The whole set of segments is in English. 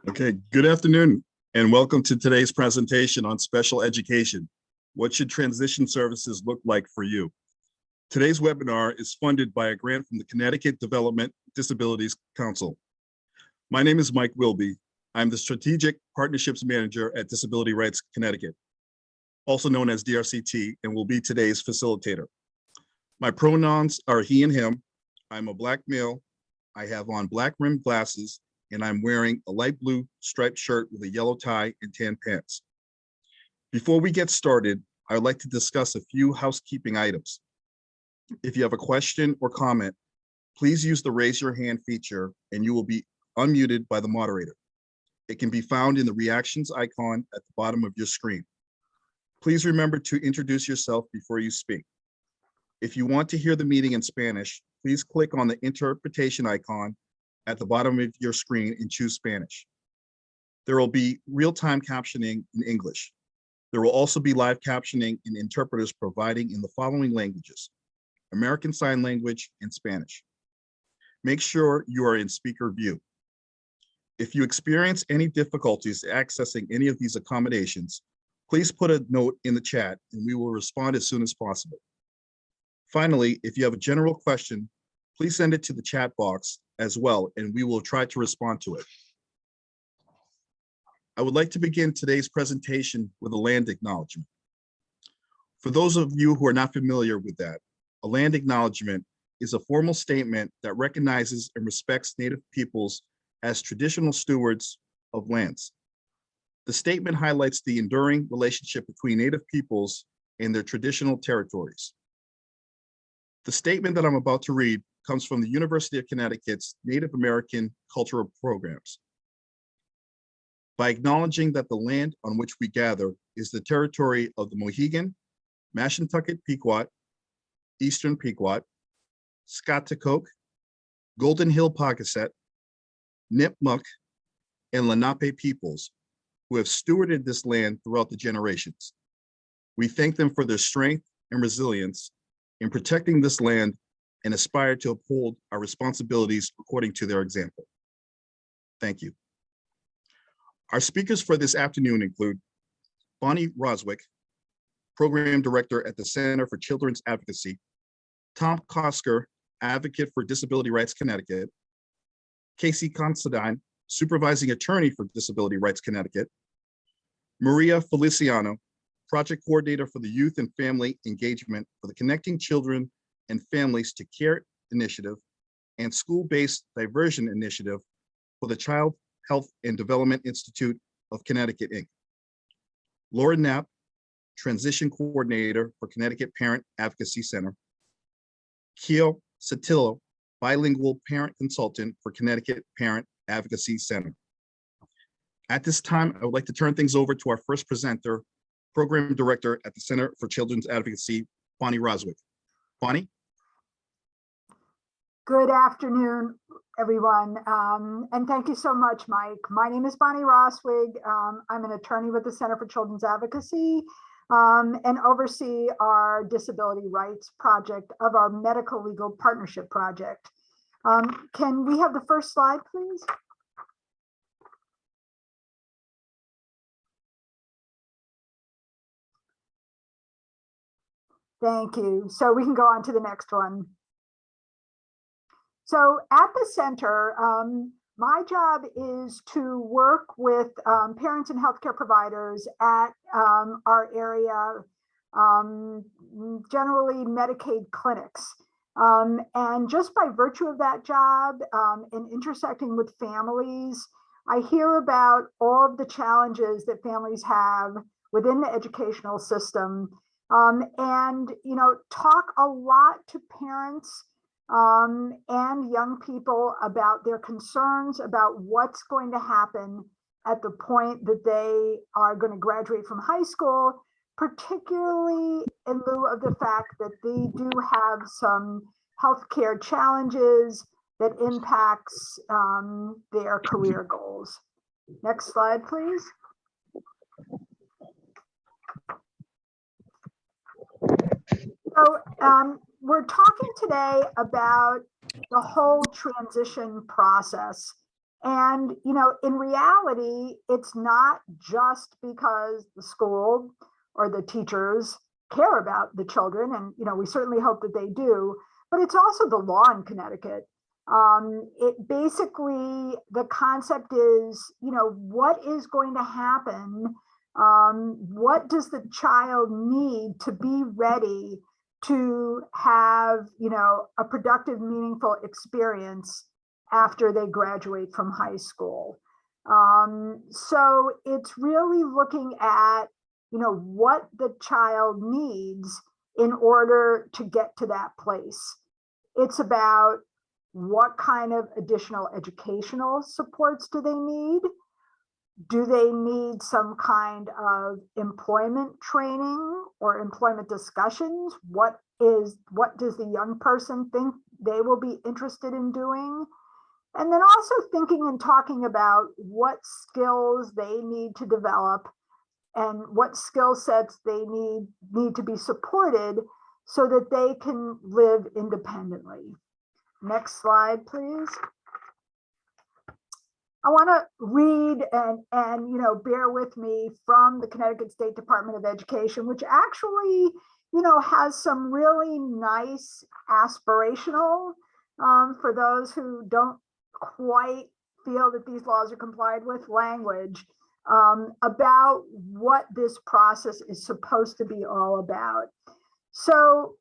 Okay, good afternoon and welcome to today's presentation on special education. What should transition services look like for you? Today's webinar is funded by a grant from the Connecticut Developmental Disabilities Council. My name is Mike Wilby. I'm the Strategic Partnerships Manager at Disability Rights Connecticut, also known as DRCT, and will be today's facilitator. My pronouns are he and him. I'm a Black male. I have on black rimmed glasses, and I'm wearing a light blue striped shirt with a yellow tie and tan pants. Before we get started, I would like to discuss a few housekeeping items. If you have a question or comment, please use the raise your hand feature and you will be unmuted by the moderator. It can be found in the reactions icon at the bottom of your screen. Please remember to introduce yourself before you speak. If you want to hear the meeting in Spanish, please click on the interpretation icon at the bottom of your screen and choose Spanish. There will be real-time captioning in English. There will also be live captioning and interpreters providing in the following languages: American Sign Language and Spanish. Make sure you are in speaker view. If you experience any difficulties accessing any of these accommodations, please put a note in the chat and we will respond as soon as possible. Finally, if you have a general question, please send it to the chat box as well, and we will try to respond to it. I would like to begin today's presentation with a land acknowledgement. For those of you who are not familiar with that, a land acknowledgement is a formal statement that recognizes and respects Native peoples as traditional stewards of lands. The statement highlights the enduring relationship between Native peoples and their traditional territories. The statement that I'm about to read comes from the University of Connecticut's Native American Cultural Programs. By acknowledging that the land on which we gather is the territory of the Mohegan, Mashantucket Pequot, Eastern Pequot, Scotticoke, Golden Hill Pocasset, Nipmuc, and Lenape peoples who have stewarded this land throughout the generations. We thank them for their strength and resilience in protecting this land and aspire to uphold our responsibilities according to their example. Thank you. Our speakers for this afternoon include Bonnie Roswick, Program Director at the Center for Children's Advocacy, Tom Cosker, Advocate for Disability Rights Connecticut, Casey Considine, Supervising Attorney for Disability Rights Connecticut, Maria Feliciano, Project Coordinator for the Youth and Family Engagement for the Connecting Children and Families to Care Initiative and School-Based Diversion Initiative for the Child Health and Development Institute of Connecticut, Inc. Laura Knapp, Transition Coordinator for Connecticut Parent Advocacy Center. Keo Satillo, Bilingual Parent Consultant for Connecticut Parent Advocacy Center. At this time, I would like to turn things over to our first presenter, Program Director at the Center for Children's Advocacy, Bonnie Roswick. Bonnie? Good afternoon, everyone, and thank you so much, Mike. My name is Bonnie Roswig. I'm an attorney with the Center for Children's Advocacy and oversee our disability rights project of our medical legal partnership project. Can we have the first slide, please? Thank you. So we can go on to the next one. So at the center, my job is to work with parents and healthcare providers at our area, generally Medicaid clinics. And just by virtue of that job and intersecting with families, I hear about all of the challenges that families have within the educational system, and talk a lot to parents and young people about their concerns about what's going to happen at the point that they are going to graduate from high school, particularly in lieu of the fact that they do have some healthcare challenges that impacts their career goals. Next slide, please. So we're talking today about the whole transition process And, in reality, it's not just because the school or the teachers care about the children, and, we certainly hope that they do, but it's also the law in Connecticut. It basically, the concept is, what is going to happen? What does the child need to be ready to have, a productive, meaningful experience after they graduate from high school? So it's really looking at, what the child needs in order to get to that place. It's about what kind of additional educational supports do they need? Do they need some kind of employment training or employment discussions? What does the young person think they will be interested in doing? And then also thinking and talking about what skills they need to develop and what skill sets they need to be supported so that they can live independently. Next slide, please. I want to read and bear with me from the Connecticut State Department of Education, which actually has some really nice aspirational, for those who don't quite feel that these laws are complied with, language about what this process is supposed to be all about. So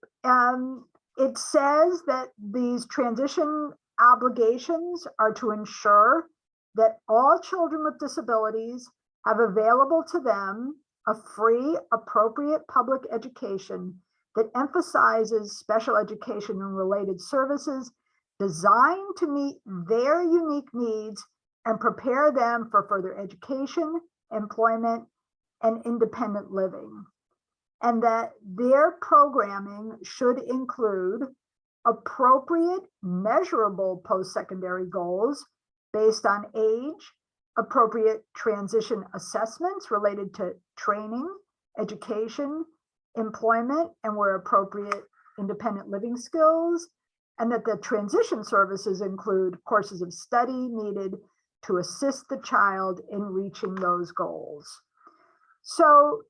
it says that these transition obligations are to ensure that all children with disabilities have available to them a free, appropriate public education that emphasizes special education and related services designed to meet their unique needs and prepare them for further education, employment, and independent living. And that their programming should include appropriate, measurable post-secondary goals based on age, appropriate transition assessments related to training, education, employment, and where appropriate, independent living skills, and that the transition services include courses of study needed to assist the child in reaching those goals. So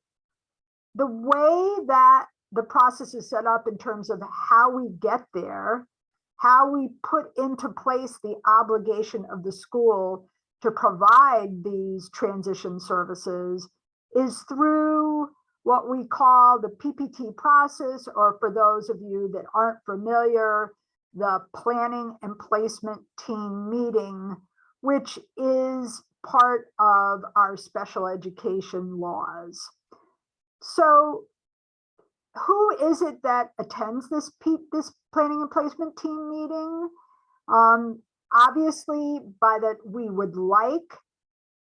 the way that the process is set up in terms of how we get there, how we put into place the obligation of the school to provide these transition services is through what we call the PPT process, or for those of you that aren't familiar, the planning and placement team meeting, which is part of our special education laws. So who is it that attends this planning and placement team meeting? Obviously, by that, we would like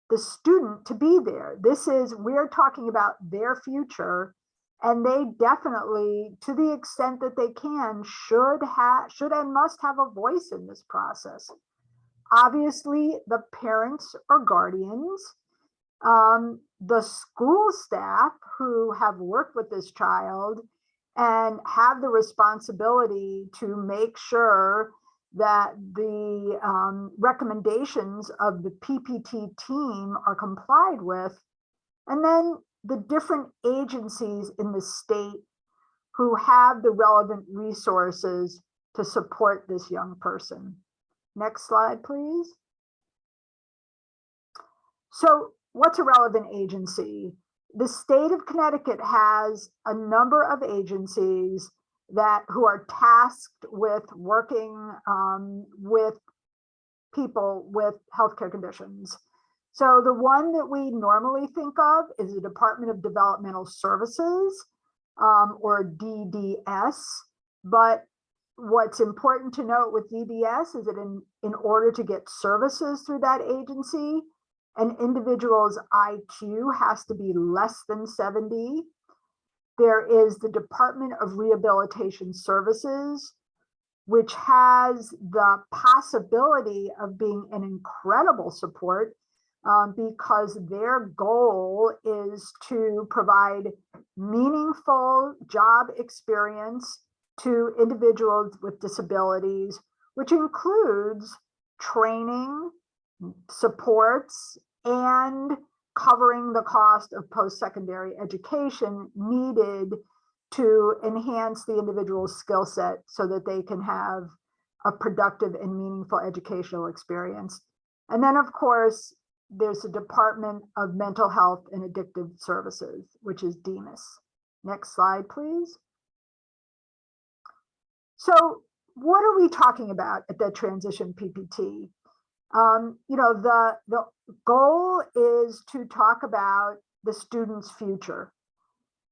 the student to be there. We're talking about their future, and they definitely, to the extent that they can, should and must have a voice in this process. Obviously, the parents or guardians, the school staff who have worked with this child and have the responsibility to make sure that the recommendations of the PPT team are complied with, and then the different agencies in the state who have the relevant resources to support this young person. Next slide, please. So what's a relevant agency? The state of Connecticut has a number of agencies who are tasked with working with people with healthcare conditions. So the one that we normally think of is the Department of Developmental Services, or DDS. But what's important to note with DDS is that in order to get services through that agency, an individual's IQ has to be less than 70. There is the Department of Rehabilitation Services, which has the possibility of being an incredible support because their goal is to provide meaningful job experience to individuals with disabilities, which includes training, supports and covering the cost of post-secondary education needed to enhance the individual's skill set so that they can have a productive and meaningful educational experience. And then, of course, there's the Department of Mental Health and Addictive Services, which is DEMAS. Next slide, please. So what are we talking about at the transition PPT? The goal is to talk about the student's future,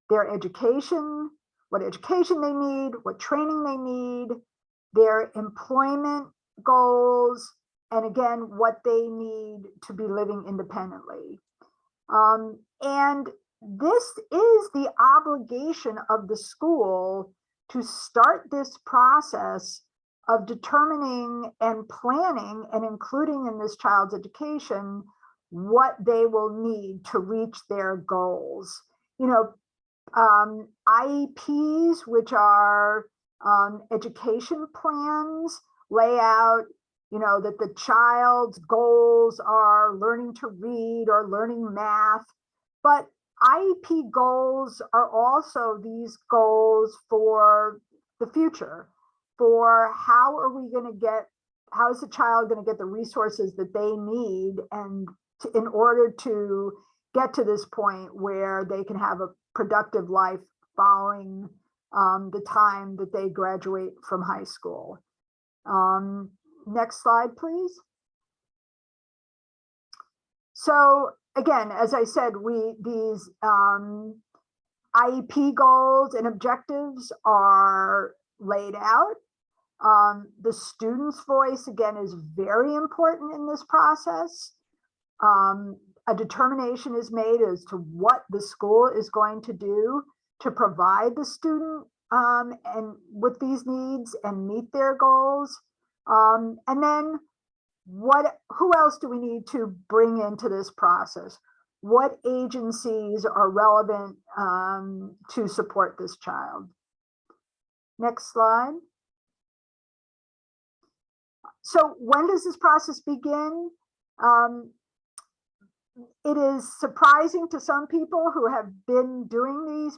their education, what education they need, what training they need, their employment goals, and again, what they need to be living independently. And this is the obligation of the school to start this process of determining and planning and including in this child's education what they will need to reach their goals. IEPs, which are education plans, lay out, that the child's goals are learning to read or learning math, but IEP goals are also these goals for the future, for how is the child going to get the resources that they need and in order to get to this point where they can have a productive life following the time that they graduate from high school. Next slide, please. So again, as I said, these IEP goals and objectives are laid out. The student's voice, again, is very important in this process. A determination is made as to what the school is going to do to provide the student and with these needs and meet their goals. And then who else do we need to bring into this process? What agencies are relevant to support this child? Next slide. So when does this process begin? It is surprising to some people who have been doing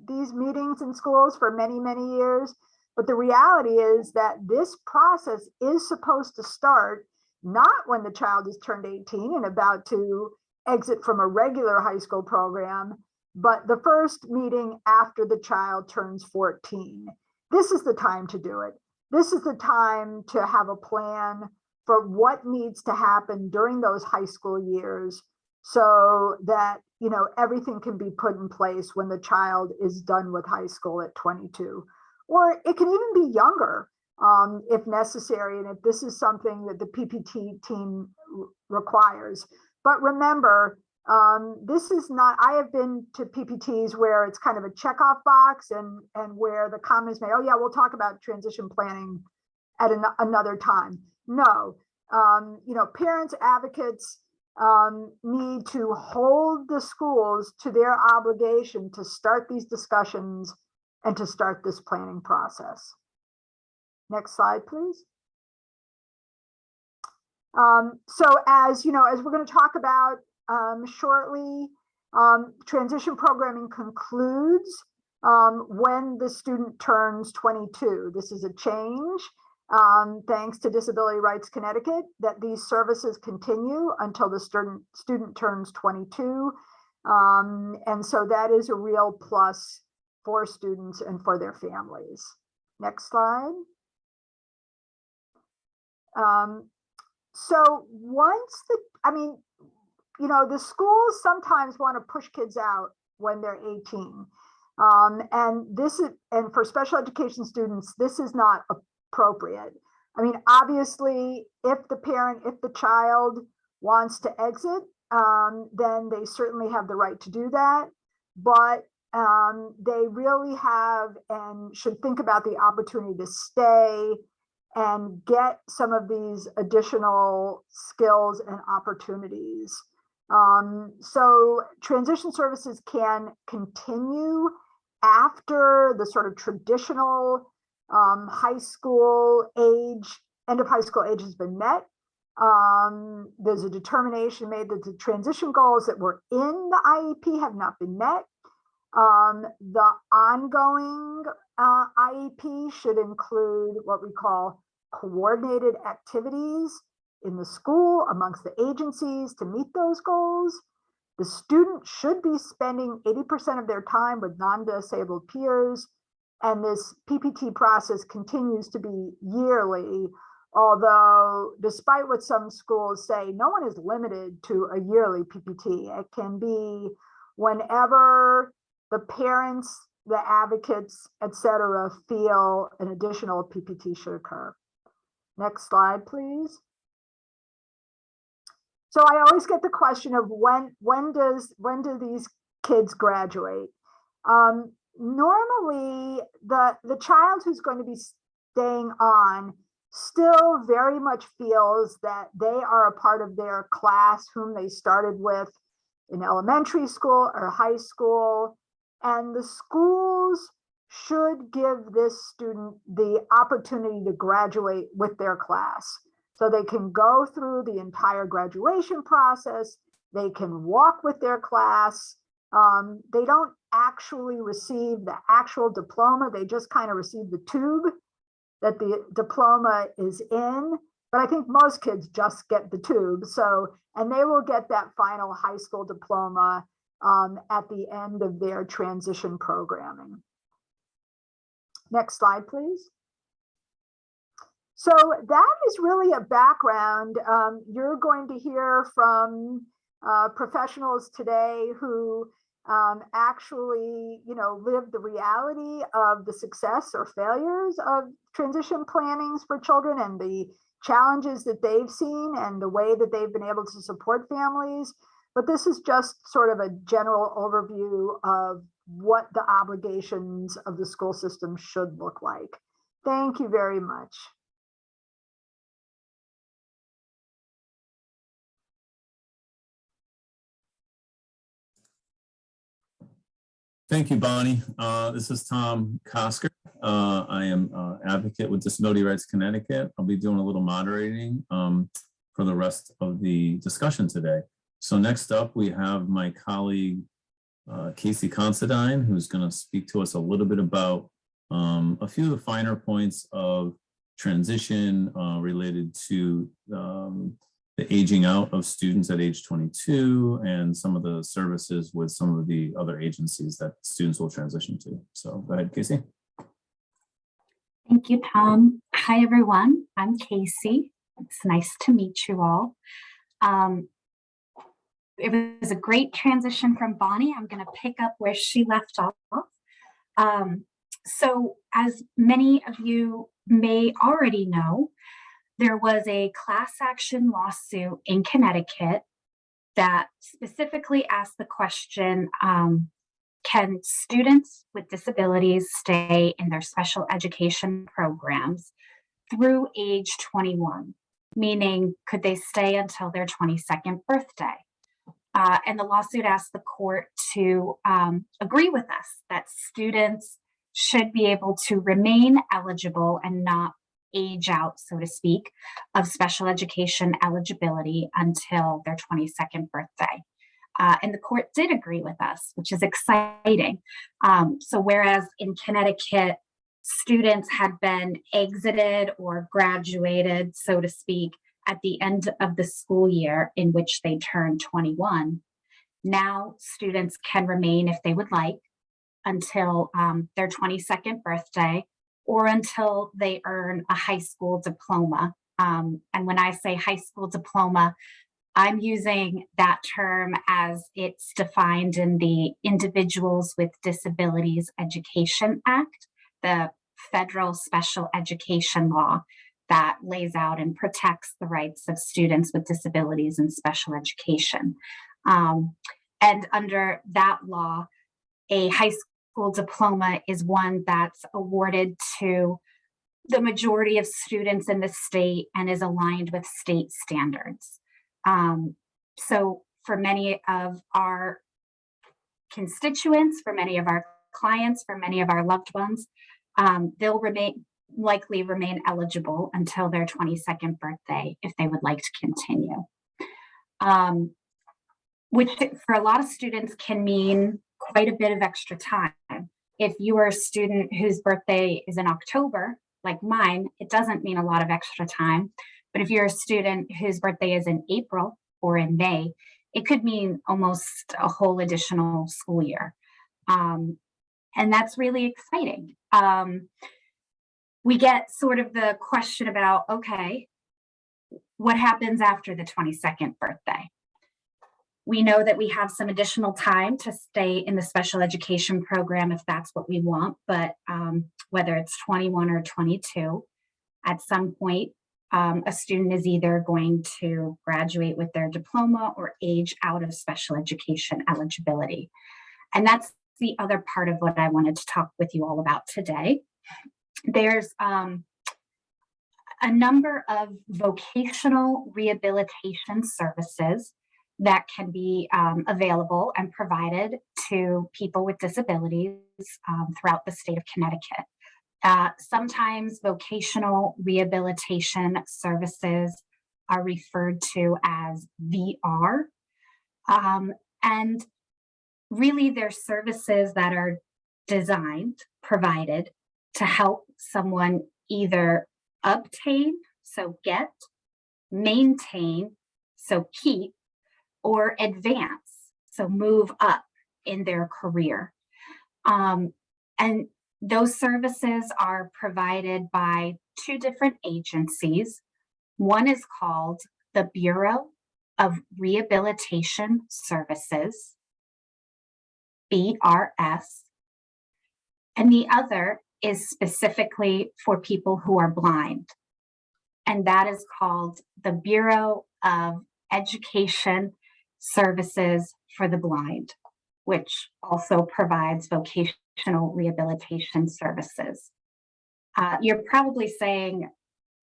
these meetings in schools for many, many years. But the reality is that this process is supposed to start not when the child is turned 18 and about to exit from a regular high school program, but the first meeting after the child turns 14. This is the time to do it. This is the time to have a plan for what needs to happen during those high school years so that everything can be put in place when the child is done with high school at 22. Or it can even be younger if necessary, and if this is something that the PPT team requires. But remember, this is not, I have been to PPTs where it's kind of a checkoff box and where the comments made, oh yeah, we'll talk about transition planning at another time. No, parents, advocates need to hold the schools to their obligation to start these discussions and to start this planning process. Next slide, please. So as we're going to talk about shortly, transition programming concludes when the student turns 22. This is a change, thanks to Disability Rights Connecticut, that these services continue until the student turns 22. And so that is a real plus for students and for their families. Next slide. So once the schools sometimes want to push kids out when they're 18. And for special education students, this is not appropriate. I mean, obviously, if the child wants to exit, then they certainly have the right to do that. But they really have and should think about the opportunity to stay and get some of these additional skills and opportunities. So transition services can continue after the sort of traditional high school age, end of high school age has been met. There's a determination made that the transition goals that were in the IEP have not been met. The ongoing IEP should include what we call coordinated activities in the school amongst the agencies to meet those goals. The student should be spending 80% of their time with non-disabled peers, and this PPT process continues to be yearly, although despite what some schools say, no one is limited to a yearly PPT. It can be whenever the parents, the advocates, etc., feel an additional PPT should occur. Next slide, please. So I always get the question of when do these kids graduate? Normally, the child who's going to be staying on still very much feels that they are a part of their class whom they started with in elementary school or high school, and the schools should give this student the opportunity to graduate with their class. So they can go through the entire graduation process, they can walk with their class. They don't actually receive the actual diploma, they just kind of receive the tube that the diploma is in. But I think most kids just get the tube. So, and they will get that final high school diploma at the end of their transition programming. Next slide, please. So that is really a background. You're going to hear from professionals today who actually, live the reality of the success or failures of transition plannings for children and the challenges that they've seen and the way that they've been able to support families. But this is just sort of a general overview of what the obligations of the school system should look like. Thank you very much. Thank you, Bonnie. This is Tom Cosker. I am advocate with Disability Rights Connecticut. I'll be doing a little moderating for the rest of the discussion today. So next up, we have my colleague, Casey Considine, who's going to speak to us a little bit about a few of the finer points of transition related to the aging out of students at age 22 and some of the services with some of the other agencies that students will transition to. So go ahead, Casey. Thank you, Tom. Hi, everyone. I'm Casey. It's nice to meet you all. It was a great transition from Bonnie. I'm going to pick up where she left off. So as many of you may already know, there was a class action lawsuit in Connecticut that specifically asked the question, can students with disabilities stay in their special education programs through age 21? Meaning, could they stay until their 22nd birthday? And the lawsuit asked the court to agree with us that students should be able to remain eligible and not age out, so to speak, of special education eligibility until their 22nd birthday. And the court did agree with us, which is exciting. So whereas in Connecticut, students had been exited or graduated, so to speak, at the end of the school year in which they turned 21, now students can remain, if they would like, until their 22nd birthday or until they earn a high school diploma. And when I say high school diploma, I'm using that term as it's defined in the Individuals with Disabilities Education Act, the federal special education law that lays out and protects the rights of students with disabilities in special education. And under that law, a high school diploma is one that's awarded to the majority of students in the state and is aligned with state standards. So for many of our constituents, for many of our clients, for many of our loved ones, likely remain eligible until their 22nd birthday if they would like to continue. Which for a lot of students can mean quite a bit of extra time. If you are a student whose birthday is in October, like mine, it doesn't mean a lot of extra time. But if you're a student whose birthday is in April or in May, it could mean almost a whole additional school year. And that's really exciting. We get sort of the question about, okay, what happens after the 22nd birthday? We know that we have some additional time to stay in the special education program if that's what we want, but whether it's 21 or 22, at some point, a student is either going to graduate with their diploma or age out of special education eligibility. And that's the other part of what I wanted to talk with you all about today. There's a number of vocational rehabilitation services that can be available and provided to people with disabilities throughout the state of Connecticut. Sometimes vocational rehabilitation services are referred to as VR. And really they're services that are designed, provided to help someone either obtain, so get, maintain, so keep, or advance, so move up in their career. And those services are provided by two different agencies. One is called the Bureau of Rehabilitation Services, BRS, and the other is specifically for people who are blind, and that is called the Bureau of Education Services for the Blind, which also provides vocational rehabilitation services. You're probably saying,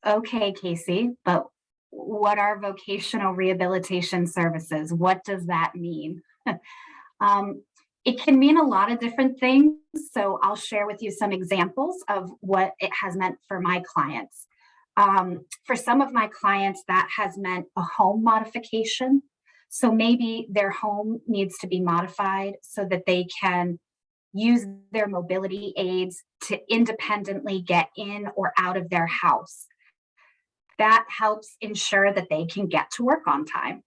okay, Casey, but what are vocational rehabilitation services? What does that mean? It can mean a lot of different things. So I'll share with you some examples of what it has meant for my clients. For some of my clients, that has meant a home modification. So maybe their home needs to be modified so that they can use their mobility aids to independently get in or out of their house. That helps ensure that they can get to work on time.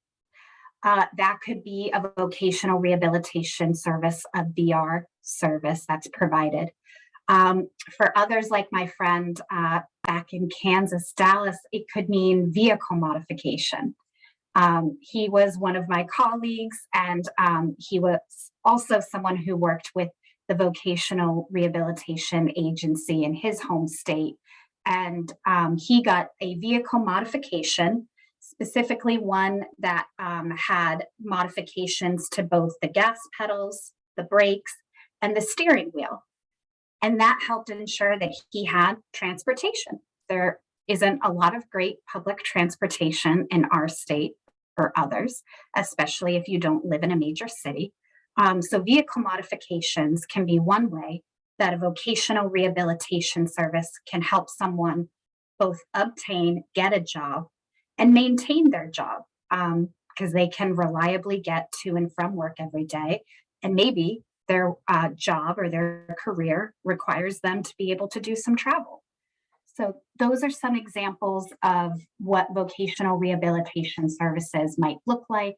That could be a vocational rehabilitation service, a VR service that's provided. For others, like my friend back in Kansas, Dallas, it could mean vehicle modification. He was one of my colleagues, and he was also someone who worked with the vocational rehabilitation agency in his home state. And he got a vehicle modification, specifically one that had modifications to both the gas pedals, the brakes, and the steering wheel. And that helped ensure that he had transportation. There isn't a lot of great public transportation in our state or others, especially if you don't live in a major city. So vehicle modifications can be one way that a vocational rehabilitation service can help someone both obtain, get a job, and maintain their job, because they can reliably get to and from work every day. And maybe their job or their career requires them to be able to do some travel. So those are some examples of what vocational rehabilitation services might look like.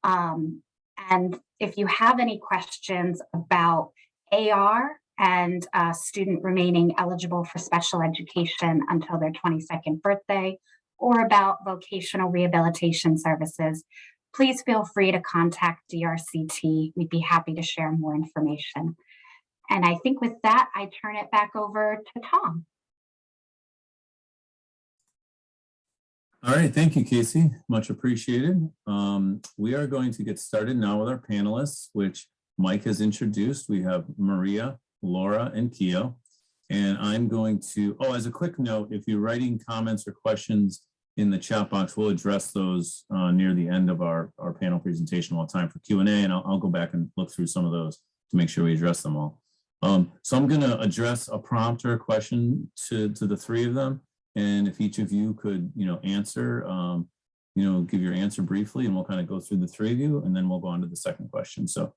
And if you have any questions about AR and a student remaining eligible for special education until their 22nd birthday, or about vocational rehabilitation services, please feel free to contact DRCT. We'd be happy to share more information. And I think with that, I turn it back over to Tom. All right, thank you, Casey. Much appreciated. We are going to get started now with our panelists, which Mike has introduced. We have Maria, Laura, and Keo. And I'm going to, as a quick note, if you're writing comments or questions in the chat box, we'll address those near the end of our panel presentation. We'll have time for Q&A, and I'll go back and look through some of those to make sure we address them all. So I'm going to address a prompt or a question to the three of them. And if each of you could, answer, give your answer briefly, and we'll kind of go through the three of you, and then we'll go on to the second question. So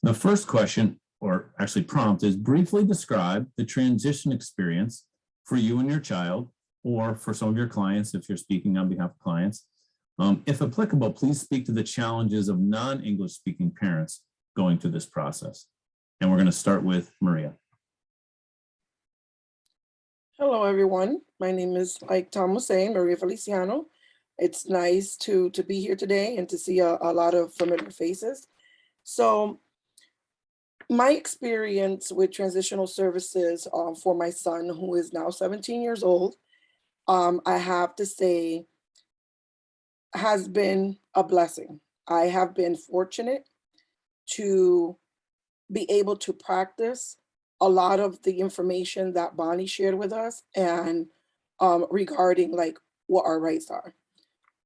the first question, or actually prompt, is briefly describe the transition experience for you and your child, or for some of your clients, if you're speaking on behalf of clients. If applicable, please speak to the challenges of non-English speaking parents going through this process. And we're going to start with Maria. Hello, everyone. My name is, like Tom was saying, Maria Feliciano. It's nice to be here today and to see a lot of familiar faces. So my experience with transitional services for my son, who is now 17 years old, I have to say, has been a blessing. I have been fortunate to be able to practice a lot of the information that Bonnie shared with us and regarding like what our rights are.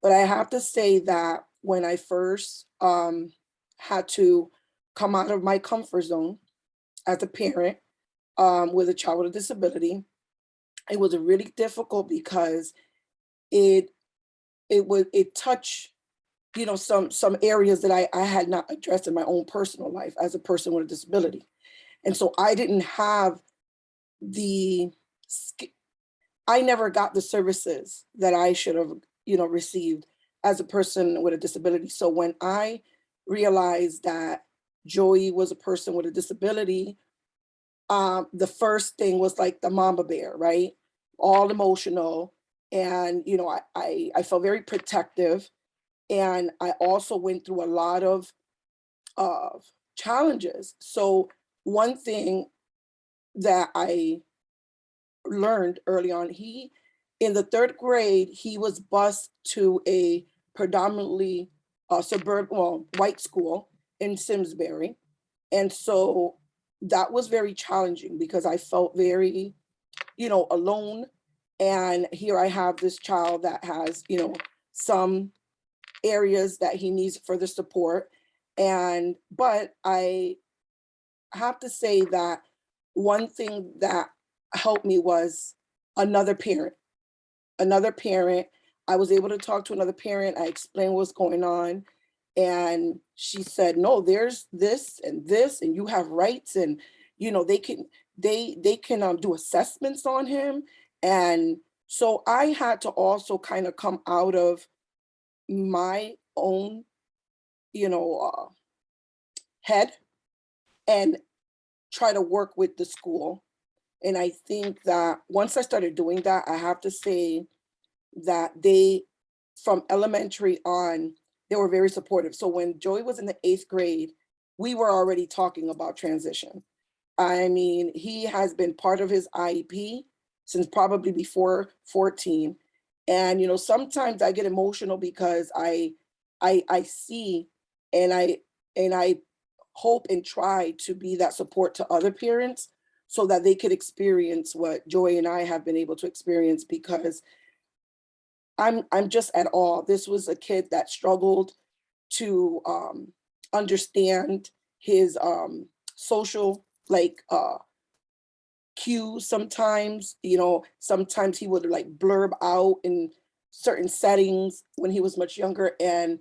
But I have to say that when I first had to come out of my comfort zone as a parent with a child with a disability, it was really difficult because it touched, some areas that I had not addressed in my own personal life as a person with a disability. And so I didn't have I never got the services that I should have, received as a person with a disability. So when I realized that Joey was a person with a disability, the first thing was like the mama bear, right? All emotional. And, I felt very protective. And I also went through a lot of challenges. So one thing that I learned early on, in the 3rd grade, he was bused to a predominantly white school in Simsbury. And so that was very challenging because I felt very, alone. And here I have this child that has, some areas that he needs further support. But I have to say that one thing that helped me was another parent. I was able to talk to another parent. I explained what's going on. And she said, no, there's this, and you have rights. And, they can do assessments on him. And so I had to also kind of come out of my own, head and try to work with the school. And I think that once I started doing that, I have to say that from elementary on, they were very supportive. So when Joey was in the 8th grade, we were already talking about transition. I mean, he has been part of his IEP since probably before 14. And, sometimes I get emotional because I see and I hope and try to be that support to other parents so that they could experience what Joy and I have been able to experience, because I'm just at awe. This was a kid that struggled to understand his social cues sometimes. Sometimes he would blurb out in certain settings when he was much younger. And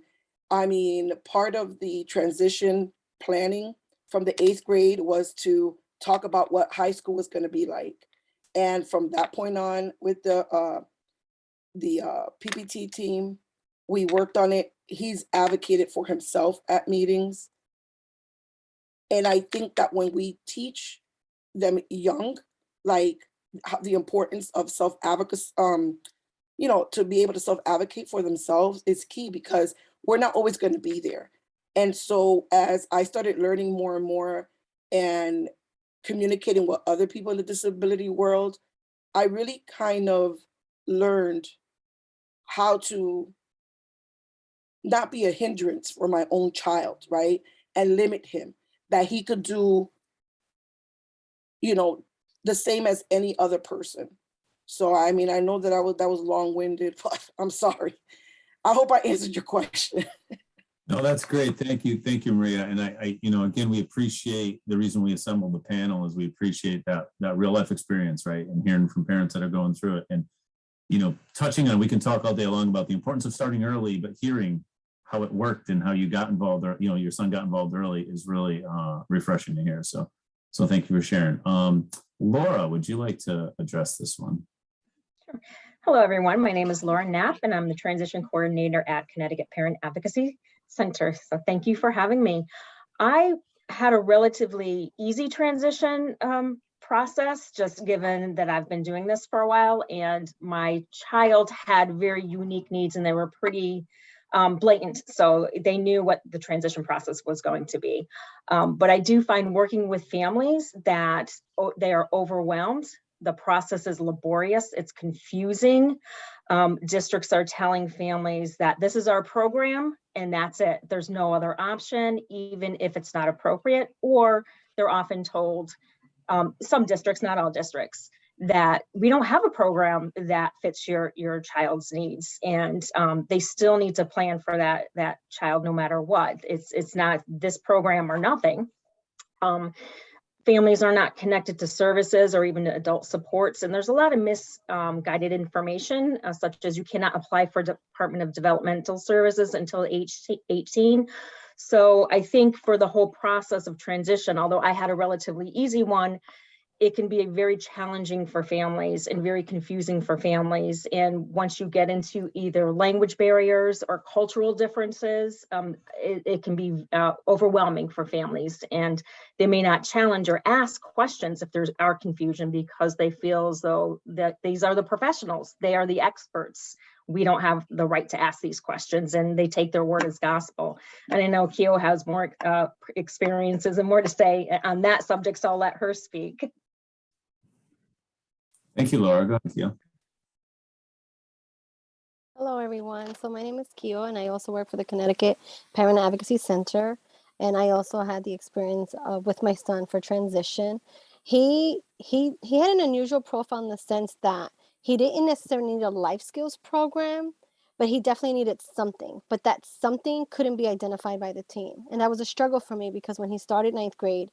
I mean, part of the transition planning from the 8th grade was to talk about what high school was going to be like. And from that point on, with the PPT team, we worked on it. He's advocated for himself at meetings. And I think that when we teach them young, the importance of self-advocacy, to be able to self-advocate for themselves is key, because we're not always going to be there. And so as I started learning more and more and communicating with other people in the disability world, I really kind of learned how to not be a hindrance for my own child, right? And limit him, that he could do, the same as any other person. So, I mean, I know that that was long-winded, but I'm sorry. I hope I answered your question. No, that's great. Thank you. Thank you, Maria. And again, we appreciate the reason we assembled the panel is we appreciate that real life experience, right? And hearing from parents that are going through it. And, touching on, we can talk all day long about the importance of starting early, but hearing how it worked and how you got involved, or, your son got involved early is really refreshing to hear. So thank you for sharing. Laura, would you like to address this one? Sure. Hello, everyone. My name is Laura Knapp, and I'm the Transition Coordinator at Connecticut Parent Advocacy Center. So thank you for having me. I had a relatively easy transition process, just given that I've been doing this for a while, and my child had very unique needs, and they were pretty blatant. So they knew what the transition process was going to be. But I do find working with families that they are overwhelmed. The process is laborious, it's confusing. Districts are telling families that this is our program and that's it. There's no other option, even if it's not appropriate, or they're often told, some districts, not all districts, that we don't have a program that fits your child's needs, and they still need to plan for that child no matter what. It's not this program or nothing. Families are not connected to services or even adult supports. And there's a lot of misguided information, such as you cannot apply for Department of Developmental Services until age 18. So I think for the whole process of transition, although I had a relatively easy one, it can be very challenging for families and very confusing for families. And once you get into either language barriers or cultural differences, it can be overwhelming for families. And they may not challenge or ask questions if there are confusion, because they feel as though that these are the professionals, they are the experts. We don't have the right to ask these questions, and they take their word as gospel. And I know Kyo has more experiences and more to say on that subject, so I'll let her speak. Thank you, Laura. Go ahead, Kyo. Hello, everyone. So my name is Kyo, and I also work for the Connecticut Parent Advocacy Center. And I also had the experience with my son for transition. He had an unusual profile in the sense that he didn't necessarily need a life skills program, but he definitely needed something. But that something couldn't be identified by the team. And that was a struggle for me, because when he started 9th grade,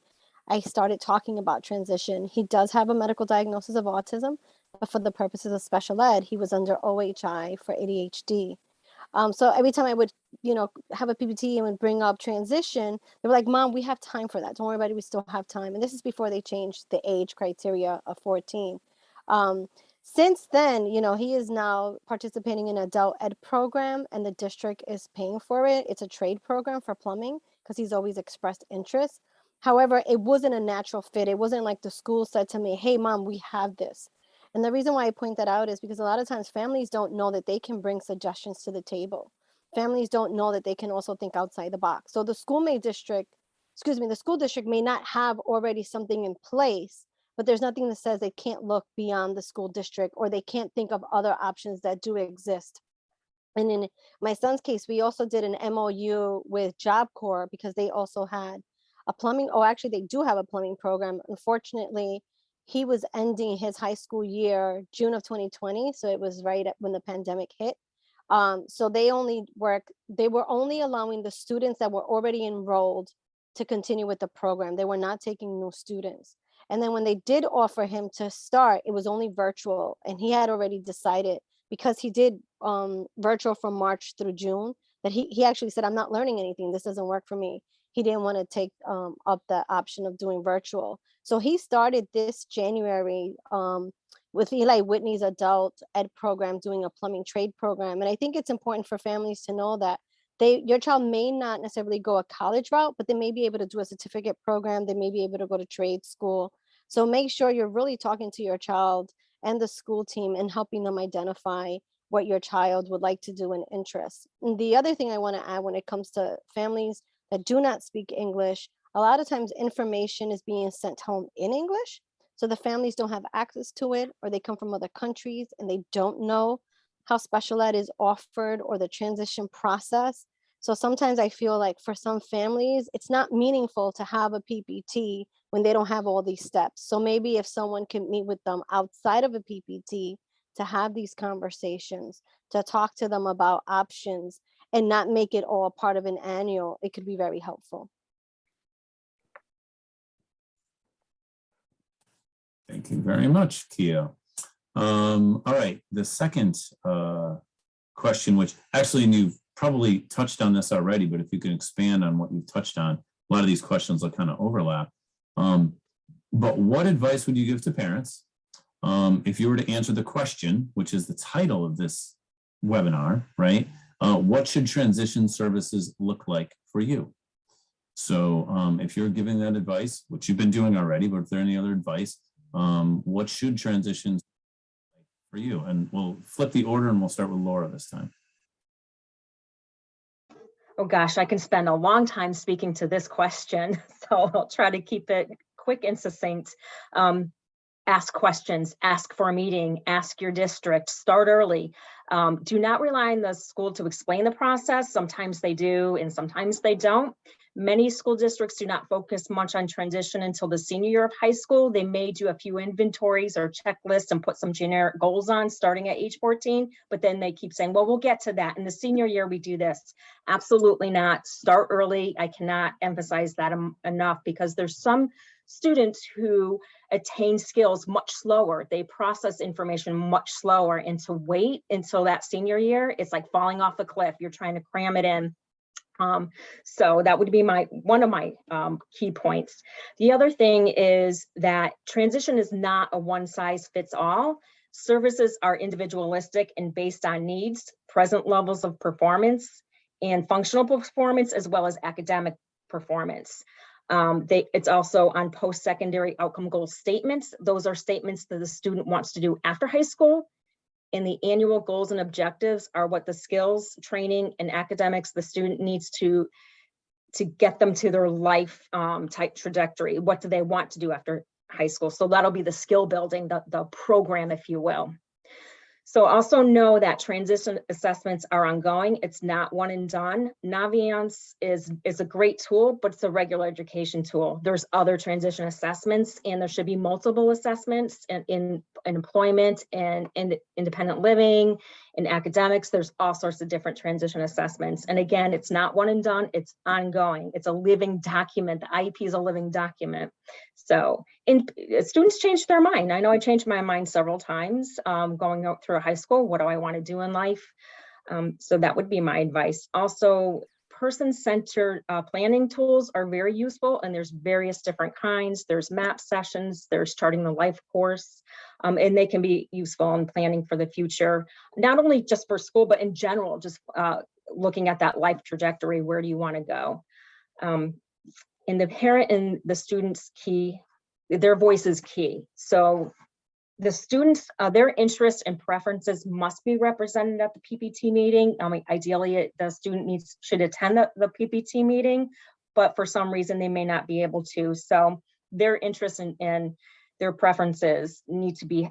I started talking about transition. He does have a medical diagnosis of autism, but for the purposes of special ed, he was under OHI for ADHD. So every time I would, have a PPT and would bring up transition, they were like, "Mom, we have time for that. Don't worry about it. We still have time." And this is before they changed the age criteria of 14. Since then, he is now participating in an adult ed program, and the district is paying for it. It's a trade program for plumbing, because he's always expressed interest. However, it wasn't a natural fit. It wasn't like the school said to me, "Hey, Mom, we have this." And the reason why I point that out is because a lot of times families don't know that they can bring suggestions to the table. Families don't know that they can also think outside the box. So the school district may not have already something in place, but there's nothing that says they can't look beyond the school district, or they can't think of other options that do exist. And in my son's case, we also did an MOU with Job Corps, because they also had a plumbing, actually they do have a plumbing program. Unfortunately, he was ending his high school year, June of 2020. So it was right when the pandemic hit. So they were only allowing the students that were already enrolled to continue with the program. They were not taking new students. And then when they did offer him to start, it was only virtual. And he had already decided, because he did virtual from March through June, that he actually said, "I'm not learning anything. This doesn't work for me." He didn't want to take up the option of doing virtual. So he started this January with Eli Whitney's adult ed program, doing a plumbing trade program. And I think it's important for families to know that your child may not necessarily go a college route, but they may be able to do a certificate program. They may be able to go to trade school. So make sure you're really talking to your child and the school team and helping them identify what your child would like to do and interest. And the other thing I want to add, when it comes to families that do not speak English, a lot of times information is being sent home in English. So the families don't have access to it, or they come from other countries and they don't know how special ed is offered or the transition process. So sometimes I feel like for some families, it's not meaningful to have a PPT when they don't have all these steps. So maybe if someone can meet with them outside of a PPT to have these conversations, to talk to them about options, and not make it all part of an annual, it could be very helpful. Thank you very much, Kia. All right, the second question, which actually you've probably touched on this already, but if you can expand on what you've touched on, a lot of these questions will kind of overlap. But what advice would you give to parents if you were to answer the question, which is the title of this webinar, right? What should transition services look like for you? So if you're giving that advice, which you've been doing already, but if there any other advice, what should transitions look like for you? And we'll flip the order and we'll start with Laura this time. Oh gosh, I can spend a long time speaking to this question, so I'll try to keep it quick and succinct. Ask questions, ask for a meeting, ask your district, start early. Do not rely on the school to explain the process. Sometimes they do and sometimes they don't. Many school districts do not focus much on transition until the senior year of high school. They may do a few inventories or checklists and put some generic goals on starting at age 14, but then they keep saying, well, we'll get to that. In the senior year, we do this. Absolutely not. Start early. I cannot emphasize that enough, because there's some students who attain skills much slower. They process information much slower, and to wait until that senior year, it's like falling off a cliff. You're trying to cram it in. So that would be one of my key points. The other thing is that transition is not a one size fits all. Services are individualistic and based on needs, present levels of performance, and functional performance, as well as academic performance. It's also on post-secondary outcome goal statements. Those are statements that the student wants to do after high school. And the annual goals and objectives are what the skills, training, and academics the student needs to get them to their life type trajectory. What do they want to do after high school? So that'll be the skill building, the program, if you will. So also know that transition assessments are ongoing. It's not one and done. Naviance is a great tool, but it's a regular education tool. There's other transition assessments, and there should be multiple assessments in employment and in independent living, in academics. There's all sorts of different transition assessments. And again, it's not one and done, it's ongoing. It's a living document. The IEP is a living document. So students change their mind. I know I changed my mind several times going out through high school. What do I want to do in life? So that would be my advice. Also, person-centered planning tools are very useful, and there's various different kinds. There's map sessions, there's charting the life course, and they can be useful in planning for the future, not only just for school, but in general, just looking at that life trajectory. Where do you want to go? And the parent and the student's key, their voice is key. So the students, their interests and preferences must be represented at the PPT meeting. Ideally, the student should attend the PPT meeting, but for some reason they may not be able to. So their interests and their preferences need to be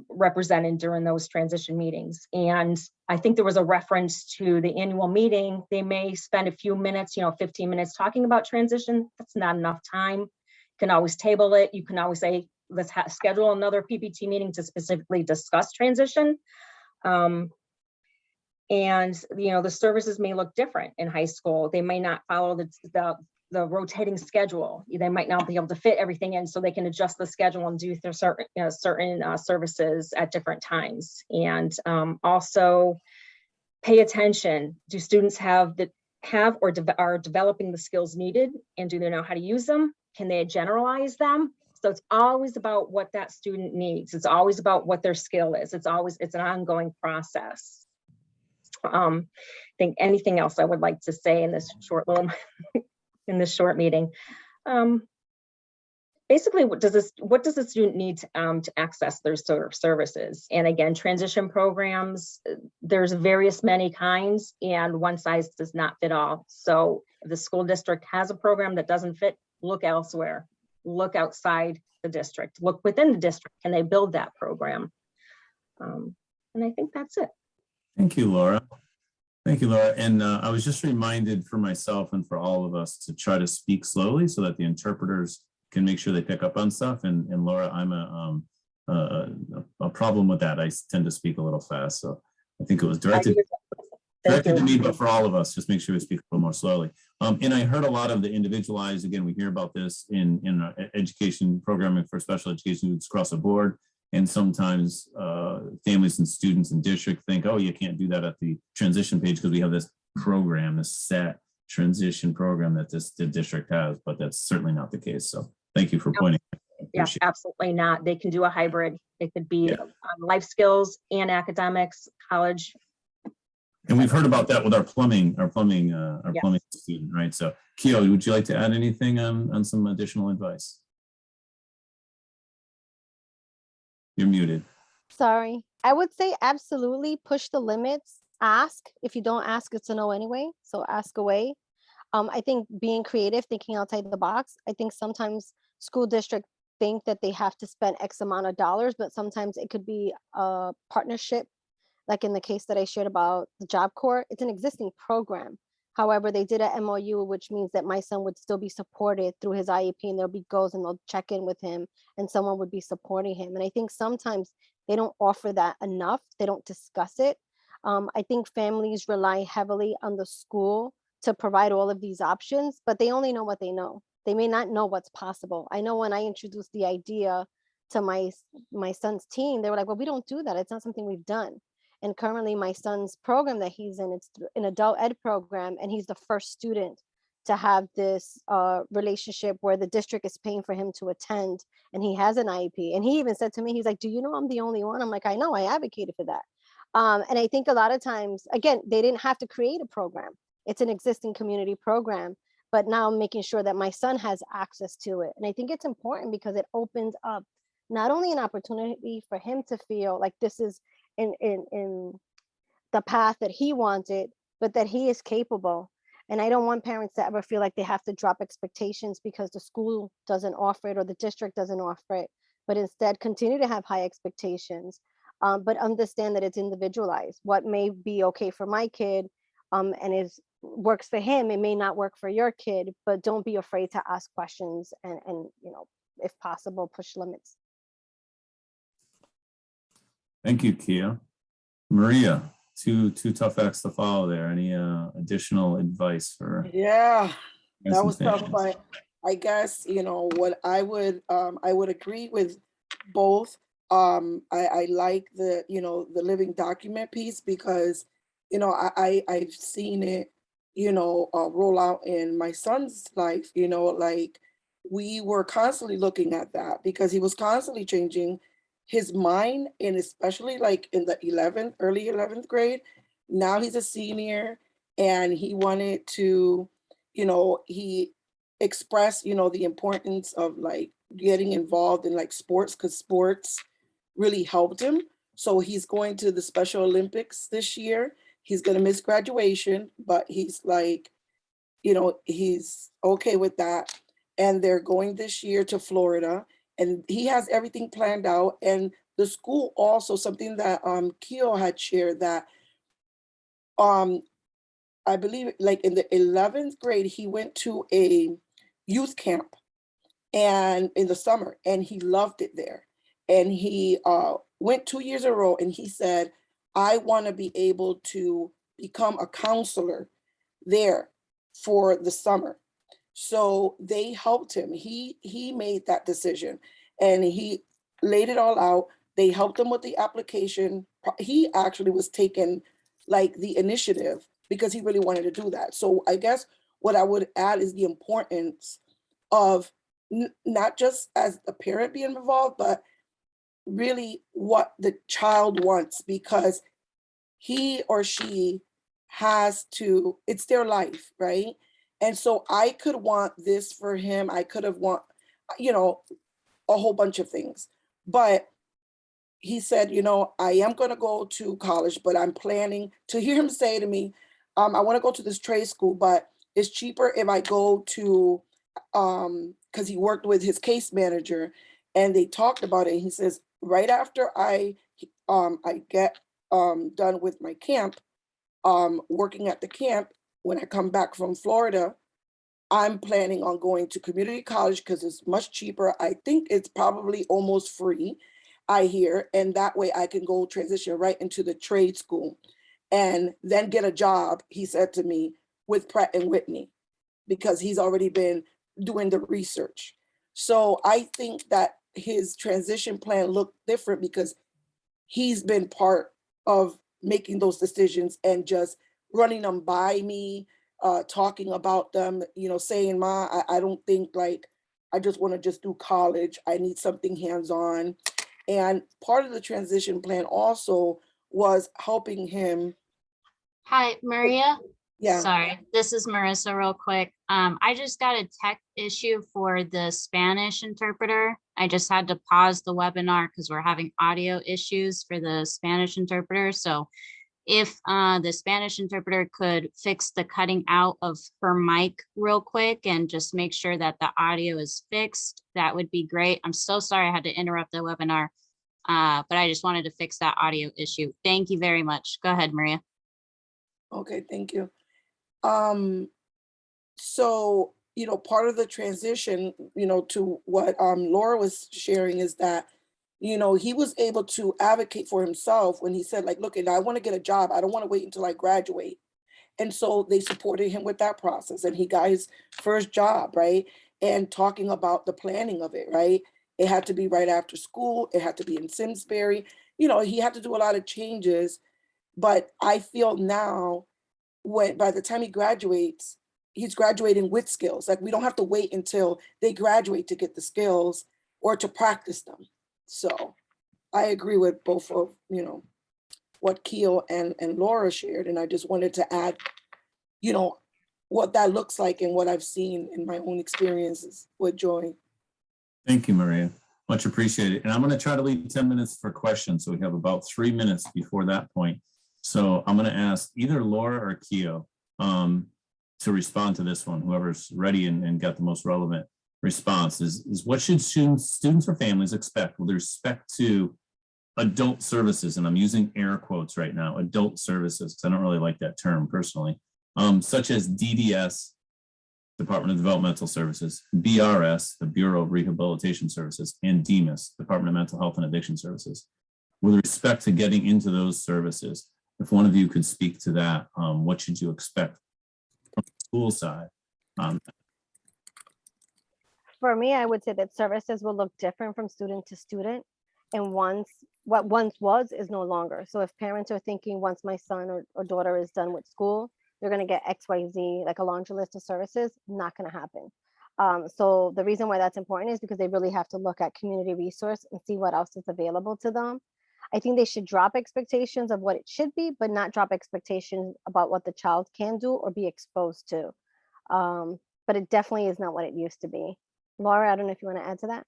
represented during those transition meetings. And I think there was a reference to the annual meeting. They may spend a few minutes, 15 minutes talking about transition. That's not enough time. You can always table it. You can always say, let's schedule another PPT meeting to specifically discuss transition. And the services may look different in high school. They may not follow the rotating schedule. They might not be able to fit everything in, so they can adjust the schedule and do their certain services at different times. And also pay attention. Do students are developing the skills needed, and do they know how to use them? Can they generalize them? So it's always about what that student needs. It's always about what their skill is. It's an ongoing process. I think anything else I would like to say in this short meeting. Basically, what does the student need to access their services? And again, transition programs, there's many kinds, and one size does not fit all. So if the school district has a program that doesn't fit, look elsewhere. Look outside the district, look within the district. Can they build that program? And I think that's it. Thank you, Laura. Thank you, Laura. And I was just reminded for myself and for all of us to try to speak slowly so that the interpreters can make sure they pick up on stuff. And Laura, I'm a problem with that. I tend to speak a little fast. So I think it was directed. Thank Directed to you. me, but for all of us, just make sure we speak a little more slowly. And I heard a lot of the individualized, again, we hear about this in education programming for special education needs across the board. And sometimes families and students in district think, oh, you can't do that at the transition page because we have this program, this set transition program that the district has, but that's certainly not the case. So thank you for pointing. Yes, absolutely not. They can do a hybrid. It could be life skills and academics, college. And we've heard about that with our plumbing student, right? So Keo, would you like to add anything on some additional advice? You're muted. Sorry. I would say absolutely push the limits. Ask. If you don't ask, it's a no anyway. So ask away. I think being creative, thinking outside the box. I think sometimes school districts think that they have to spend X amount of dollars, but sometimes it could be a partnership. Like in the case that I shared about the Job Corps, it's an existing program. However, they did an MOU, which means that my son would still be supported through his IEP, and there'll be goals and they'll check in with him and someone would be supporting him. And I think sometimes they don't offer that enough. They don't discuss it. I think families rely heavily on the school to provide all of these options, but they only know what they know. They may not know what's possible. I know when I introduced the idea to my son's team, they were like, well, we don't do that. It's not something we've done. And currently my son's program that he's in, it's an adult ed program, and he's the first student to have this relationship where the district is paying for him to attend, and he has an IEP. And he even said to me, he's like, do you know I'm the only one? I'm like, I know, I advocated for that. And I think a lot of times, again, they didn't have to create a program. It's an existing community program, but now I'm making sure that my son has access to it. And I think it's important because it opens up not only an opportunity for him to feel like this is in the path that he wanted, but that he is capable. And I don't want parents to ever feel like they have to drop expectations because the school doesn't offer it or the district doesn't offer it, but instead continue to have high expectations, but understand that it's individualized. What may be okay for my kid and works for him, it may not work for your kid, but don't be afraid to ask questions and you know, if possible, push limits. Thank you, Kia. Maria, two tough acts to follow there. Any additional advice for? Yeah, that was tough, families? but I guess, you know, what I would agree with both. I like the, you know, the living document piece because, you know, I've seen it, you know, roll out in my son's life, you know, like we were constantly looking at that because he was constantly changing his mind, and especially like in the early 11th grade. Now he's a senior and he wanted to, you know, he expressed, you know, the importance of like getting involved in like sports because sports really helped him. So he's going to the Special Olympics this year. He's going to miss graduation, but he's like, you know, he's okay with that. And they're going this year to Florida. And he has everything planned out. And the school also, something that Keo had shared, that I believe like in the 11th grade, he went to a youth camp and in the summer, and he loved it there. And he went 2 years in a row, and he said, I want to be able to become a counselor there for the summer. So they helped him. He made that decision and he laid it all out. They helped him with the application. He actually was taking like the initiative because he really wanted to do that. So I guess what I would add is the importance of not just as a parent being involved, but really what the child wants, because he or she has to, it's their life, right? And so I could want this for him. I could have want, you know, a whole bunch of things. But he said, you know, I am going to go to college, but I'm planning to hear him say to me, I want to go to this trade school, but it's cheaper if I go to, because he worked with his case manager and they talked about it. And he says, right after I get done with my camp, working at the camp, when I come back from Florida, I'm planning on going to community college because it's much cheaper. I think it's probably almost free, I hear, and that way I can go transition right into the trade school. and then get a job, he said to me, with Pratt and Whitney, because he's already been doing the research. So I think that his transition plan looked different because he's been part of making those decisions and just running them by me, talking about them, you know, saying, Ma, I don't think like, I just want to just do college. I need something hands-on. And part of the transition plan also was helping him. Hi, Maria. Yeah. Sorry, this is Marissa real quick. I just got a tech issue for the Spanish interpreter. I just had to pause the webinar because we're having audio issues for the Spanish interpreter. So if the Spanish interpreter could fix the cutting out of her mic real quick and just make sure that the audio is fixed, that would be great. I'm so sorry I had to interrupt the webinar, but I just wanted to fix that audio issue. Thank you very much. Go ahead, Maria. Okay, thank you. So, you know, part of the transition, you know, to what Laura was sharing is that, you know, he was able to advocate for himself when he said, like, look, I want to get a job. I don't want to wait until I graduate. And so they supported him with that process, and he got his first job, right? And talking about the planning of it, right? It had to be right after school. It had to be in Simsbury. You know, he had to do a lot of changes. But I feel now, by the time he graduates, he's graduating with skills. Like, we don't have to wait until they graduate to get the skills or to practice them. So I agree with both of, you know, what Keo and Laura shared. And I just wanted to add, you know, what that looks like and what I've seen in my own experiences with Joy. Thank you, Maria. Much appreciated. And I'm going to try to leave 10 minutes for questions. So we have about 3 minutes before that point. So I'm going to ask either Laura or Keo to respond to this one, whoever's ready and got the most relevant response is what should students or families expect with respect to adult services? And I'm using air quotes right now, adult services, because I don't really like that term personally, such as DDS, Department of Developmental Services, BRS, the Bureau of Rehabilitation Services, and DEMIS, Department of Mental Health and Addiction Services. With respect to getting into those services, if one of you could speak to that, what should you expect from the school side? For me, I would say that services will look different from student to student. And what once was is no longer. So if parents are thinking once my son or daughter is done with school, they're going to get XYZ, like a laundry list of services, not going to happen. So the reason why that's important is because they really have to look at community resource and see what else is available to them. I think they should drop expectations of what it should be, but not drop expectations about what the child can do or be exposed to. But it definitely is not what it used to be. Laura, I don't know if you want to add to that.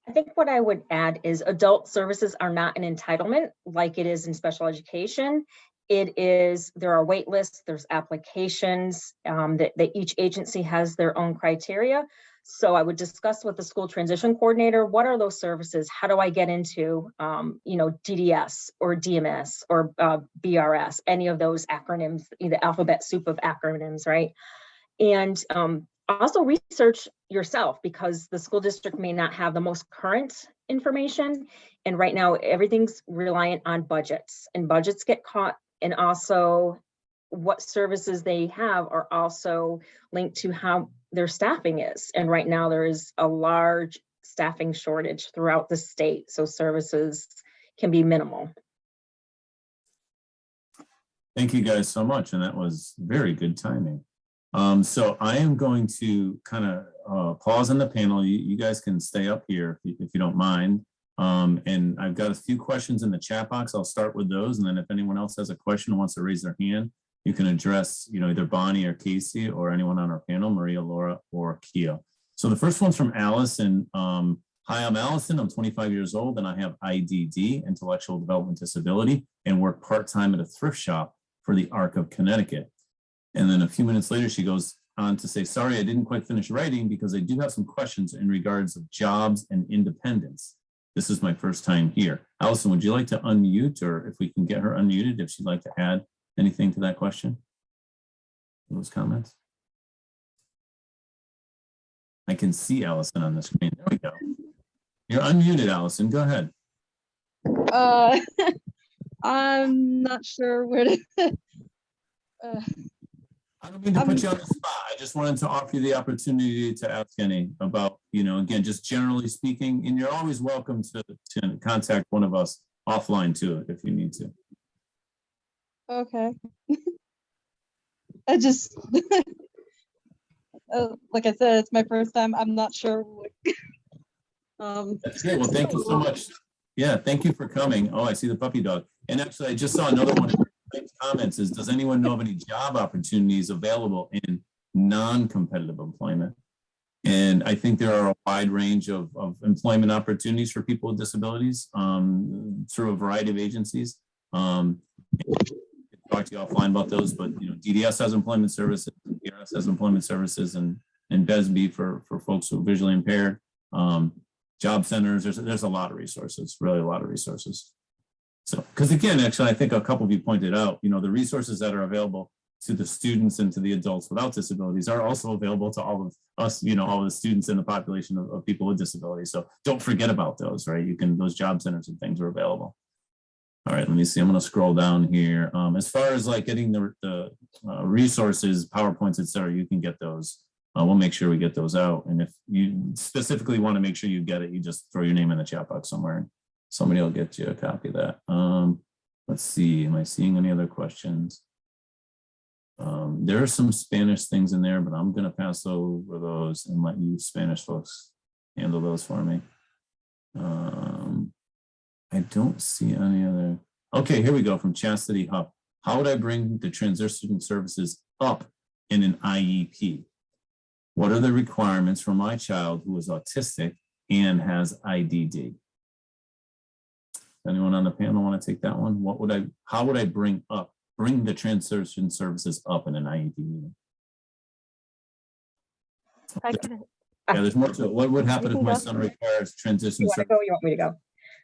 I think what I would add is adult services are not an entitlement like it is in special education. It is, there are wait lists, there's applications, that each agency has their own criteria. So I would discuss with the school transition coordinator, what are those services? How do I get into, you know, DDS or DMS or BRS, any of those acronyms, the alphabet soup of acronyms, right? And also research yourself, because the school district may not have the most current information. And right now everything's reliant on budgets, and budgets get caught. And also what services they have are also linked to how their staffing is. And right now there is a large staffing shortage throughout the state. So services can be minimal. Thank you guys so much. And that was very good timing. So I am going to kind of pause on the panel. You guys can stay up here if you don't mind. And I've got a few questions in the chat box. I'll start with those. And then if anyone else has a question and wants to raise their hand, you can address, you know, either Bonnie or Casey or anyone on our panel, Maria, Laura, or Keo. So the first one's from Allison. Hi, I'm Allison. I'm 25 years old and I have IDD, intellectual development disability, and work part-time at a thrift shop for the Arc of Connecticut. And then a few minutes later, she goes on to say, sorry, I didn't quite finish writing because I do have some questions in regards of jobs and independence. This is my first time here. Allison, would you like to unmute, or if we can get her unmuted, if she'd like to add anything to that question? Those comments? I can see Allison on the screen. There we go. You're unmuted, Allison. Go ahead. I'm not sure where to. I don't mean to put you on the spot. I just wanted to offer you the opportunity to ask any about, again, just generally speaking, and you're always welcome to contact one of us offline too, if you need to. Okay. I just, like I said, it's my first time. I'm not sure. That's great. Well, thank you so much. Yeah, thank you for coming. Oh, I see the puppy dog. And actually, I just saw another one of your comments is, does anyone know of any job opportunities available in non-competitive employment? And I think there are a wide range of employment opportunities for people with disabilities through a variety of agencies. Talk to you offline about those, but DDS has employment services, PRS has employment services, and BESB for folks who are visually impaired. Job centers, there's a lot of resources, really a lot of resources. So, because again, actually, I think a couple of you pointed out, the resources that are available to the students and to the adults without disabilities are also available to all of us, all of the students in the population of people with disabilities. So don't forget about those, right? Those job centers and things are available. All right, let me see. I'm going to scroll down here. As far as like getting the resources, PowerPoints, et cetera, you can get those. We'll make sure we get those out. And if you specifically want to make sure you get it, you just throw your name in the chat box somewhere and somebody will get you a copy of that. Let's see. Am I seeing any other questions? There are some Spanish things in there, but I'm going to pass over those and let you Spanish folks handle those for me. I don't see any other. Okay, here we go from Chastity Huff. How would I bring the transition services up in an IEP? What are the requirements for my child who is autistic and has IDD? Anyone on the panel want to take that one? How would I bring the transition services up in an IEP meeting? Yeah, there's more to it. What would happen if my son requires transition services? You want me to go?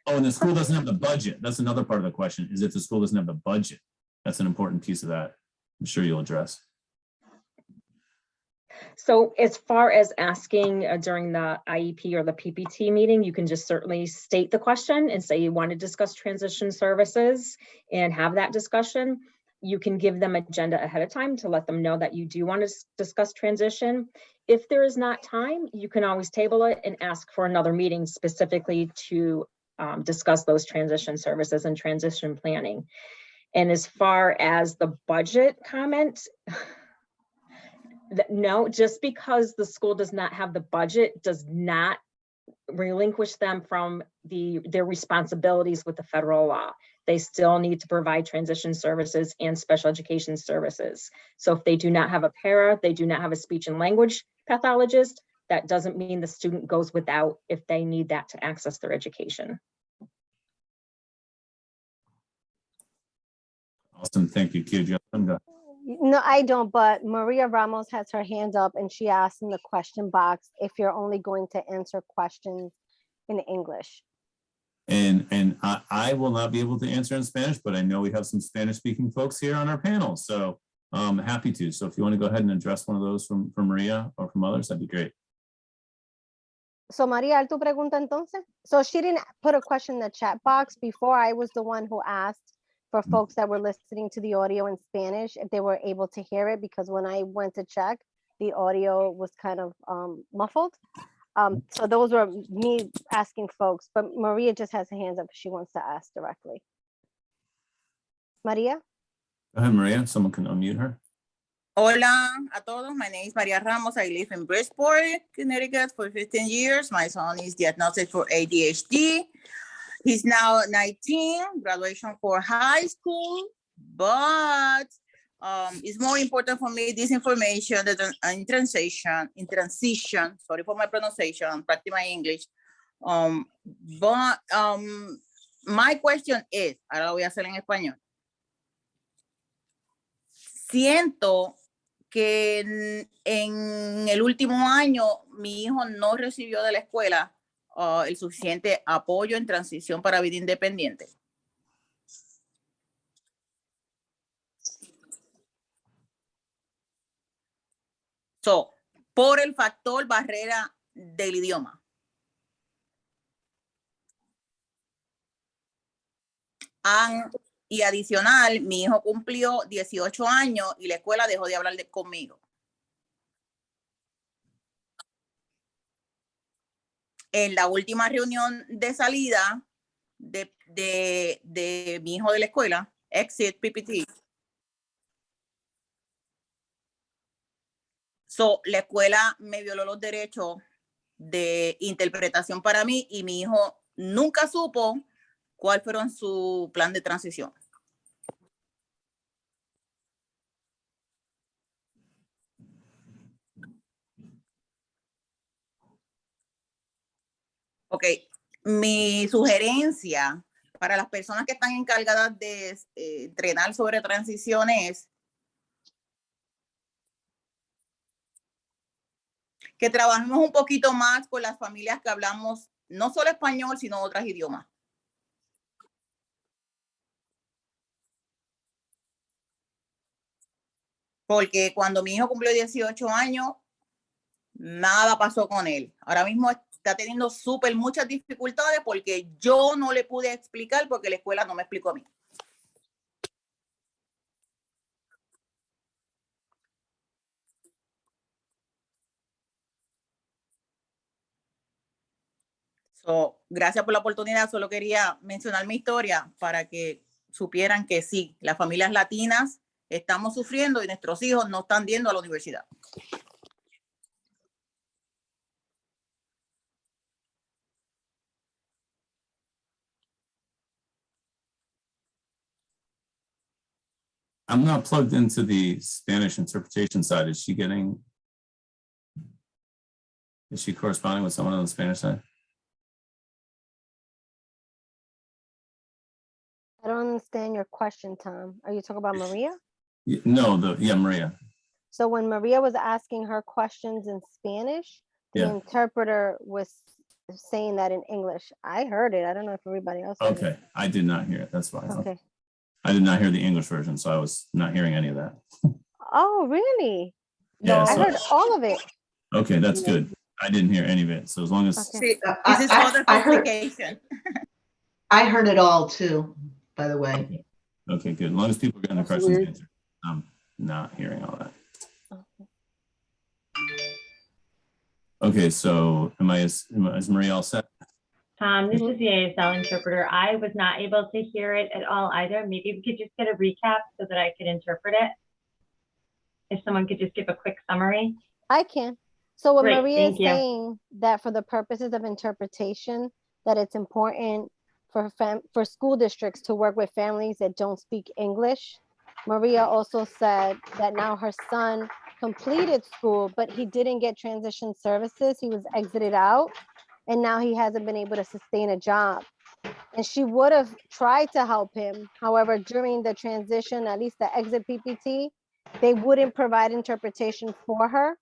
Oh, and the school doesn't have the budget. That's another part of the question, is if the school doesn't have the budget. That's an important piece of that. I'm sure you'll address. So as far as asking during the IEP or the PPT meeting, you can just certainly state the question and say you want to discuss transition services and have that discussion. You can give them agenda ahead of time to let them know that you do want to discuss transition. If there is not time, you can always table it and ask for another meeting specifically to discuss those transition services and transition planning. And as far as the budget comment, no, just because the school does not have the budget does not relinquish them from their responsibilities with the federal law. They still need to provide transition services and special education services. So if they do not have a para, they do not have a speech and language pathologist, that doesn't mean the student goes without if they need that to access their education. Awesome, thank you, Kia. No, I don't, but Maria Ramos has her hand up and she asked in the question box if you're only going to answer questions in English. And I will not be able to answer in Spanish, but I know we have some Spanish speaking folks here on our panel, so I'm happy to. So if you want to go ahead and address one of those from Maria or from others, that'd be great. So Maria, tu pregunta entonces? So she didn't put a question in the chat box. Before, I was the one who asked for folks that were listening to the audio in Spanish if they were able to hear it, because when I went to check, the audio was kind of muffled. So those were me asking folks, but Maria just has her hands up if she wants to ask directly. Maria? Go ahead, Maria. Someone can unmute her. Hola a todos. My name is Maria Ramos. I live in Bridgeport, Connecticut for 15 years. My son is diagnosed for ADHD. He's now 19, graduation for high school, but it's more important for me, this information that in transition, sorry for my pronunciation, practice my English. But my question is, ahora lo voy a hacer en español. Siento que en el último año mi hijo no recibió de la escuela el suficiente apoyo en transición para vida independiente. So, por el factor barrera del idioma. Y adicional, mi hijo cumplió 18 años y la escuela dejó de hablar conmigo. En la última reunión de salida de mi hijo de la escuela, Exit PPT, la escuela me violó los derechos de interpretación para mí y mi hijo nunca supo cuál fueron su plan de transición. Ok, mi sugerencia para las personas que están encargadas de entrenar sobre transiciones que trabajemos un poquito más con las familias que hablamos no solo español, sino otros idiomas. Porque cuando mi hijo cumplió 18 años, nada pasó con él. Ahora mismo está teniendo muchas dificultades porque yo no le pude explicar porque la escuela no me explicó a mí. Gracias por la oportunidad. Solo quería mencionar mi historia para que supieran que sí, las familias latinas estamos sufriendo y nuestros hijos no están yendo a la universidad. I'm not plugged into the Spanish interpretation side. Is she corresponding with someone on the Spanish side? I don't understand your question, Tom. Are you talking about Maria? No, Maria. So when Maria was asking her questions in Spanish, the interpreter was saying that in English. I heard it. I don't know if everybody else heard Okay, it. I did not hear it. That's why. Okay. I did not hear the English version, so I was not hearing any of that. Oh, really? Yeah, I heard all of it. Okay, that's good. I didn't hear any of it. So as long as Okay. This is other complication. I heard it all too, by the way. Okay, good. As long as people are getting the questions answered, I'm not hearing all that. Okay, so is Maria all set? Tom, this is the ASL interpreter. I was not able to hear it at all either. Maybe we could just get a recap so that I could interpret it. If someone could just give a quick summary. I can. So what Great, Maria is thank you. saying that for the purposes of interpretation, that it's important for school districts to work with families that don't speak English. Maria also said that now her son completed school, but he didn't get transition services. He was exited out, and now he hasn't been able to sustain a job. And she would have tried to help him. However, during the transition, at least the exit PPT, they wouldn't provide interpretation for her.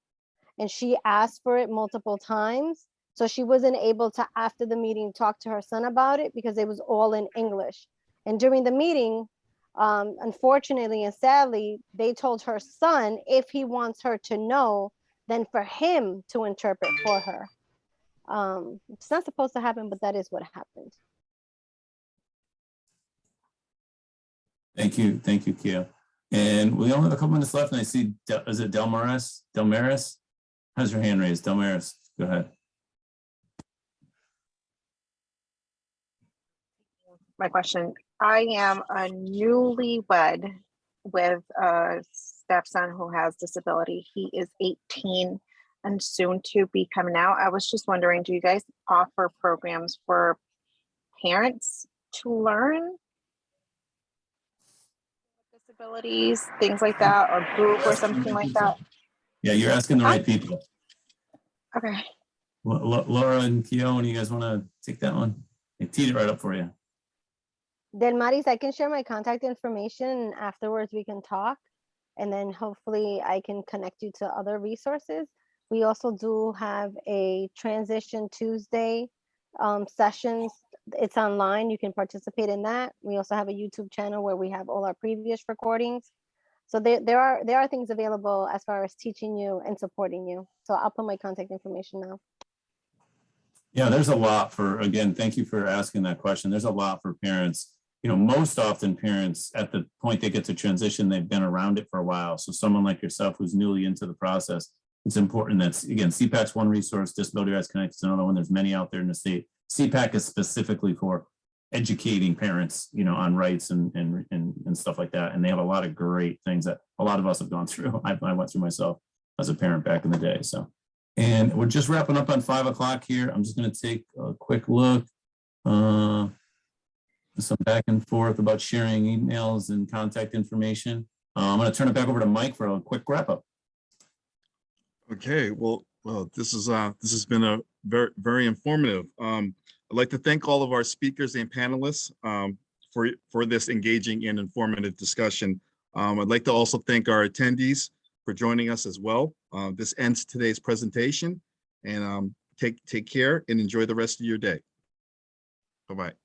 And she asked for it multiple times. So she wasn't able to, after the meeting, talk to her son about it because it was all in English. And during the meeting, unfortunately and sadly, they told her son, if he wants her to know, then for him to interpret for her. It's not supposed to happen, but that is what happened. Thank you, Kia. And we only have a couple minutes left, and I see, is it Delmaris? Delmaris? How's your hand raised? Delmaris, go ahead. My question, I am a newlywed with a stepson who has disability. He is 18 and soon to be coming out. I was just wondering, do you guys offer programs for parents to learn disabilities, things like that, or group or something like that? Yeah, you're asking the right people. Okay. Laura and Keown, you guys want to take that one? I teed it right up for you. Delmaris, I can share my contact information, and afterwards we can talk, and then hopefully I can connect you to other resources. We also do have a Transition Tuesday sessions. It's online. You can participate in that. We also have a YouTube channel where we have all our previous recordings. So there are things available as far as teaching you and supporting you. So I'll put my contact information now. Yeah, there's a lot for, again, thank you for asking that question. There's a lot for parents most often parents at the point they get to transition, they've been around it for a while. So someone like yourself who's newly into the process, it's important that, again, CPAC's one resource, Disability Rights Connecticut is another one. There's many out there in the state. CPAC is specifically for educating parents, on rights and stuff like that. And they have a lot of great things that a lot of us have gone through. I went through myself as a parent back in the day. So, and we're just wrapping up on 5 o'clock here. I'm just going to take a quick look. Some back and forth about sharing emails and contact information. I'm going to turn it back over to Mike for a quick wrap up. Okay, well, this has been a very informative. I'd like to thank all of our speakers and panelists for this engaging and informative discussion. I'd like to also thank our attendees for joining us as well. This ends today's presentation, and take care and enjoy the rest of your day. Bye-bye.